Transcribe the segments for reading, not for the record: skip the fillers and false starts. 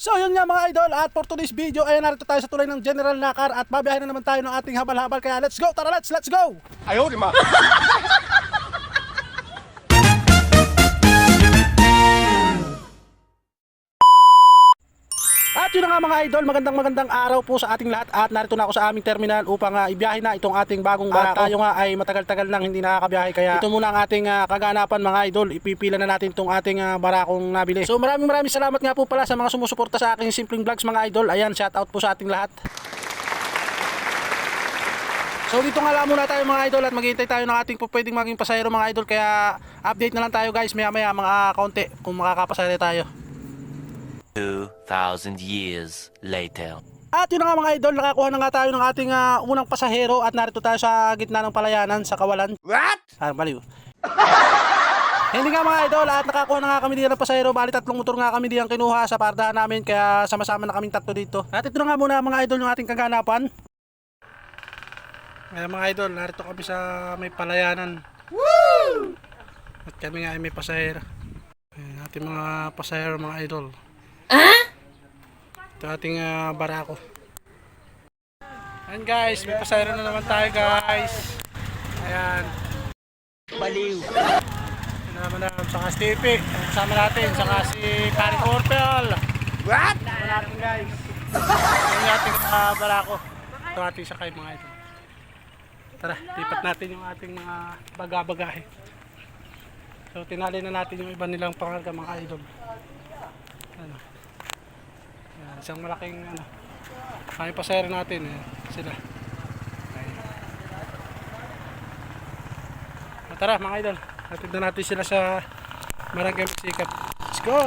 So yun nga mga idol, at for today's video ay narito tayo sa tulay ng General Nakar at babiyahin na naman tayo ng ating habal-habal, kaya let's go, tara let's go! Ayaw, di ma. At yun na nga mga idol, magandang araw po sa ating lahat at narito na ako sa aming terminal upang ibiyahin na itong ating bagong barako. Tayo nga ay matagal-tagal nang hindi nakakabiyahe, kaya ito muna ang ating kaganapan mga idol. Ipipila na natin itong ating barakong nabili. So maraming salamat nga po pala sa mga sumusuporta sa aking simpleng vlogs mga idol. Ayan, shout out po sa ating lahat. So dito nga lang muna tayo mga idol at maghihintay tayo ng ating pwedeng maging pasahero mga idol, kaya update na lang tayo guys maya mga kaunti kung makakapasahero tayo. 2,000 years later. At yun na nga mga idol, nakakuha na nga tayo ng ating unang pasahero at narito tayo sa gitna ng palayanan sa Kawalan. What? Baliw. Hindi nga mga idol, at nakakuha na nga kami diyan ng pasahero. Bali 3 motor nga kami diyan kinuha sa pardahan namin, kaya sama-sama na kaming 3 dito. At ito na nga muna mga idol yung ating kaganapan. Ngayon mga idol, narito kami sa may palayanan. Woo! At kami nga ay may pasahero. Ayan, ating mga pasahero mga idol. Ito ating barako. Ayan guys, may pasahero na naman tayo guys. Ayan. Baliw. Naman na saka si Tipi. Kasama natin, saka si Karen Corpel. What? Kasama natin guys. Ayan yung ating barako. Ito ating sakay mga ito. Tara, lipat natin yung ating mga bagabagahe. So tinali na natin yung iba nilang pangarga mga idol. Ano? Ayan, isang malaking kami pasahero natin sila. Tara mga idol, hatid na natin sila sa Barangay Magsikat. Let's go!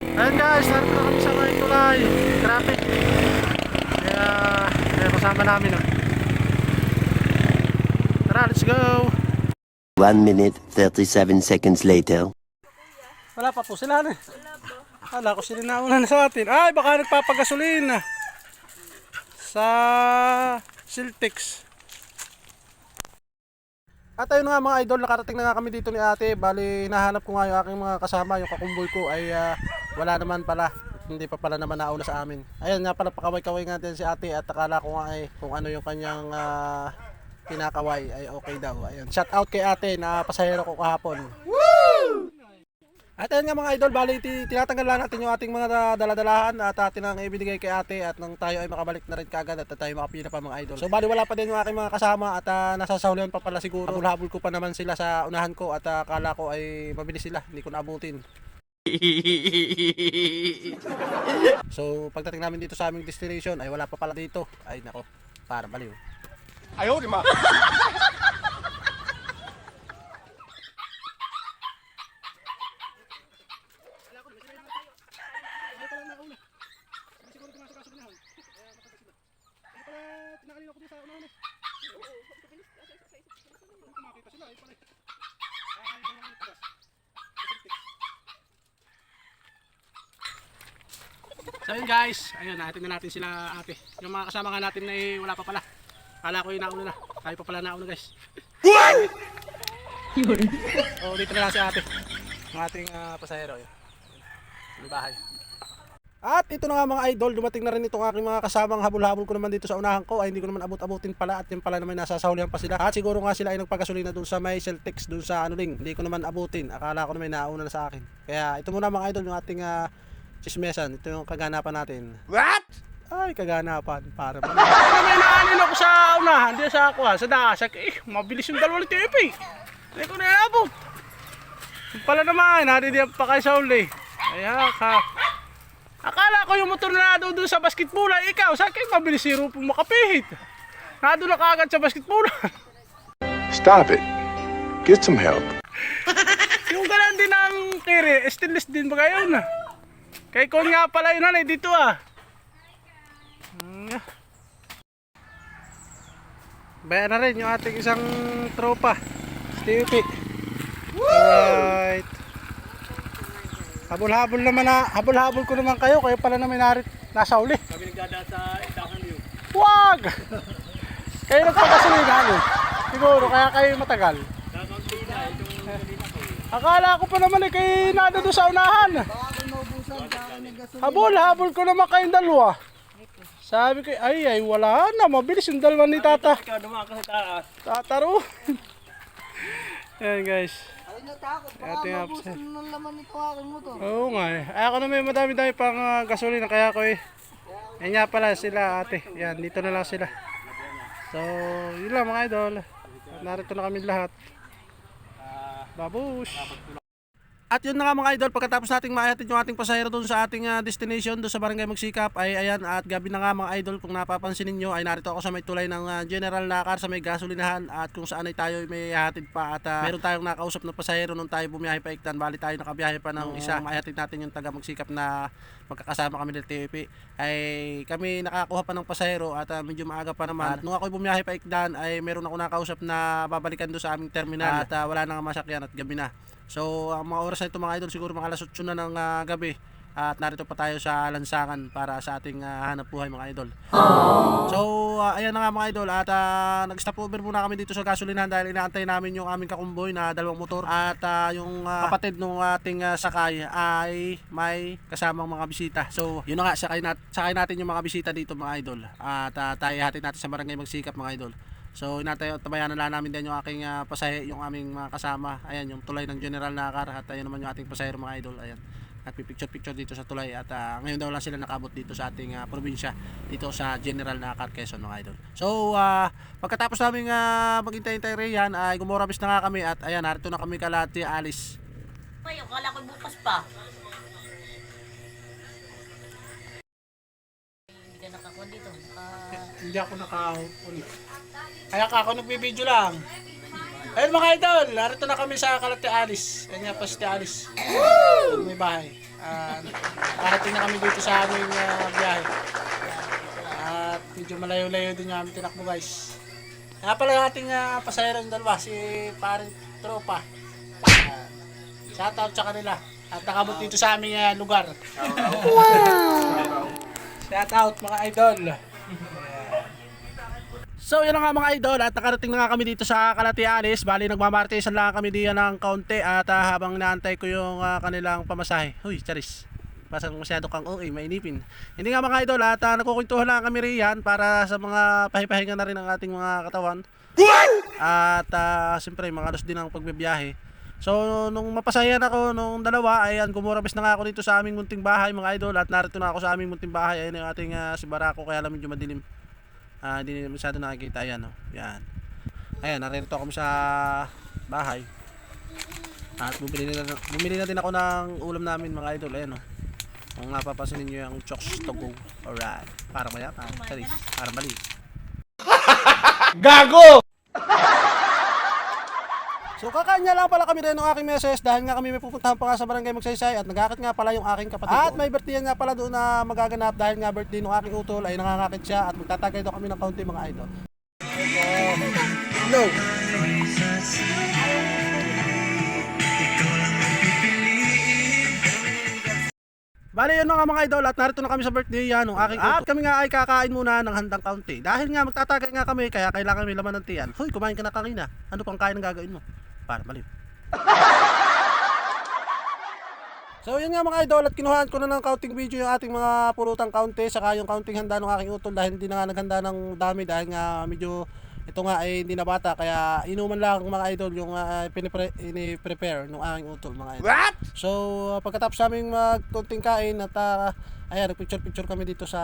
Ayan guys, narito na kami sa may tulay. Traffic. Kaya kasama namin Tara, let's go! 1 minute 37 seconds later. Wala pa po sila Kala ko sila nauna na sa atin. Ay, baka nagpapagasolina sa Siltex. At ayun nga mga idol, nakarating na nga kami dito ni ate. Bali, hinahanap ko nga yung aking mga kasama, yung kakumboy ko ay wala naman pala. Hindi pa pala naman nauna sa amin. Ayun nga pala, pakaway-kaway nga din si ate at akala ko nga ay kung ano yung kanyang pinakaway ay okay daw. Ayun, shout out kay ate na pasahero ko kahapon. Woo! At ayun nga mga idol, bali tinatanggal lang natin yung ating mga daladalahan at atin ang ibinigay kay ate at nang tayo ay makabalik na rin kagad at tayo makapila pa mga idol. So bali wala pa din yung aking mga kasama at nasasahuluhan pa pala siguro. Habol-habol ko pa naman sila sa unahan ko at akala ko ay mabilis sila, hindi ko naabutin. So pagdating namin dito sa aming destination ay wala pa pala dito. Ay nako, para baliw. Ayaw, di ma. So yun guys, ayun, natin na natin sila ate. Yung mga kasama nga natin ay wala pa pala. Kala ko yung nauna na. Tayo pa pala nauna guys. Oh, dito na lang si ate. Ang ating pasahero yun. Yung bahay. At ito na nga mga idol, dumating na rin itong aking mga kasamang habol-habol ko naman dito sa unahan ko. Ay hindi ko naman abot-abutin pala at yung pala naman nasasahulihan pa sila. At siguro nga sila ay nagpagasolina dun sa may Celtex, dun sa hindi ko naman abutin. Akala ko naman nauna na sa akin. Kaya ito muna mga idol, yung ating chismesan. Ito yung kaganapan natin. What? Ay, kaganapan. Para ba? May naanin ako sa unahan, hindi sa ako sa dasak. Mabilis yung dalawa ng TV. Hindi ko naabot. Yung pala naman, naridiyan pa kayo sa uli. Ay ka. Akala ko yung motor na doon sa basketball. Ikaw, sa akin mabilis si Rupong makapihit. Nado na kaagad sa basketball. Stop it. Get some help. Yung ganun din ang kiri, stainless din ba kayo na? Kay Kon nga pala yun dito Bayan na rin yung ating isang tropa, Stevie. Alright. Habol-habol naman habol-habol ko naman kayo pala naman nasa uli. Kami nagdada sa itakan niyo. Wag! Kayo nagpagasolina siguro kaya kayo matagal. Akala ko pa naman kayo nado doon sa unahan. Habol ko naman kayong dalawa. Sabi ko, ay, wala na. Mabilis yung dalawa ni Tata. Ikaw naman ako sa taas. Tataro. Ayan guys. Ay, natakot. Baka Ate, mabusan ng laman nito aking motor. Oo nga eh. Ay, ako na may madami-dami pang gasolina. Kaya ako eh. Ayan nga pala sila ate. Yan, dito na lang sila. So, yun lang mga idol. Narito na kami lahat. Babush! At yun na nga mga idol, pagkatapos nating maihatid yung ating pasahero doon sa ating destination, doon sa Barangay Magsikap, ay ayan, at gabi na nga mga idol, kung napapansin ninyo, ay narito ako sa may tulay ng General Nakar, sa may gasolinahan, at kung saan ay tayo may hatid pa, at meron tayong nakausap na pasahero nung tayo bumiyahe pa Iktan, bali tayo nakabiyahe pa ng isa, maihatid natin yung taga Magsikap na magkakasama kami ng TVP, ay kami nakakuha pa ng pasahero, at medyo maaga pa naman. At nung ako bumiyahe pa Iktan, ay meron ako nakausap na babalikan doon sa aming terminal, at wala nang masakyan at gabi na. So, ang mga oras na ito mga idol, siguro mga alas 8 na ng gabi. At narito pa tayo sa lansangan para sa ating hanap buhay mga idol. So, ayan na nga mga idol. At nag-stop over muna kami dito sa gasolinahan dahil inaantay namin yung aming kakumboy na dalawang motor. At yung kapatid ng ating sakay ay may kasamang mga bisita. So, yun na nga, sakay natin yung mga bisita dito mga idol. At tayo hatid natin sa Barangay Magsikap mga idol. So tabayan na lang namin din yung aking yung aming mga kasama. Ayan yung tulay ng General Nakar at ayun naman yung ating pasahero mga idol. Ayan. At picture dito sa tulay at ngayon daw lang sila nakabot dito sa ating probinsya dito sa General Nakar, Quezon mga idol. So pagkatapos namin maghintay-hintay riyan ay gumorabis na nga kami at ayan narito na kami kalati alis. Ay, akala ko bukas pa. Hindi ka nakakuha dito. Hindi ako nakahuli. Kaya ako nagbibideo lang. Ayun mga idol, narito na kami sa Kalate Alice. Ayan nga pa si Alice. May bahay. Parating na kami dito sa aming biyahe. At medyo malayo-layo din yung aming tinakbo guys. Kaya pala yung ating pasahero yung dalawa, si paring tropa. Shoutout sa kanila. At nakabot dito sa aming lugar. Wow! Shoutout mga idol. So yun na nga mga idol at nakarating na nga kami dito sa Kalate Alice. Bali nagmamartisan lang kami diyan ng kaunti at habang naantay ko yung kanilang pamasahe. Huy, charis. Pasang masyado kang mainipin. Hindi nga mga idol at nagkukwentuhan lang kami riyan para sa mga pahipahinga na rin ng ating mga katawan. At siyempre mga alos din ang pagbibiyahe. So nung mapasayan ako nung dalawa ayan gumurabis na nga ako dito sa aming munting bahay mga idol at narito na ako sa aming munting bahay. Ayan yung ating si Barako kaya lang medyo madilim. Hindi masyado nakikita. Ayan o. Yan. Ayan, narito kami sa bahay. At bumili na din ako ng ulam namin mga idol. Ayan o. Kung napapasin ninyo yung chokes to go. Alright. Para mayapa. Charis. Para mali. Gago! So kakanya lang pala kami rin ng aking message dahil nga kami may pupuntahan pa nga sa Barangay Magsaysay at nagakit nga pala yung aking kapatid. At may birthday nga pala doon na magaganap dahil nga birthday ng aking utol ay nangangakit siya at magtatagay daw kami ng kaunti mga idol. No. Bali yun na nga mga idol at narito na kami sa birthday yan ng aking utol. At kami nga ay kakain muna ng handang kaunti. Dahil nga magtatagay nga kami kaya kailangan may laman ng tiyan. Hoy, kumain ka na kanina. Ano pang kain ang gagawin mo? Para malim. So yun nga mga idol at kinuhaan ko na ng counting video yung ating mga pulutang kaunti saka yung counting handa ng aking utol dahil hindi na nga naghanda ng dami dahil nga medyo ito nga ay hindi na bata kaya inuman lang mga idol yung ini-prepare ng aking utol mga idol. What? So pagkatapos namin magkunting kain at ayan nagpicture kami dito sa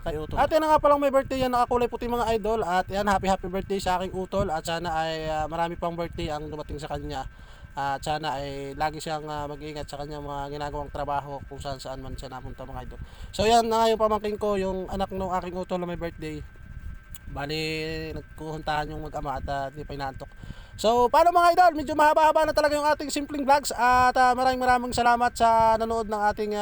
kay utol. At yan nga palang may birthday yan nakakulay puti mga idol at yan happy birthday sa aking utol at sana ay marami pang birthday ang dumating sa kanya. At sana ay lagi siyang mag-iingat sa kanyang mga ginagawang trabaho kung saan man siya napunta mga idol. So yan na nga yung pamangkin ko, yung anak ng aking utol na may birthday. Bali nagkuhuntahan yung mag-ama at hindi pa inaantok. So paano mga idol, medyo mahaba-haba na talaga yung ating simpleng vlogs at maraming salamat sa nanood ng ating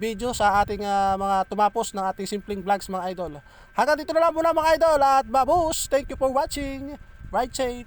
video sa ating mga tumapos ng ating simpleng vlogs mga idol. Hanggang dito na lang muna mga idol at babus, thank you for watching. Right safe.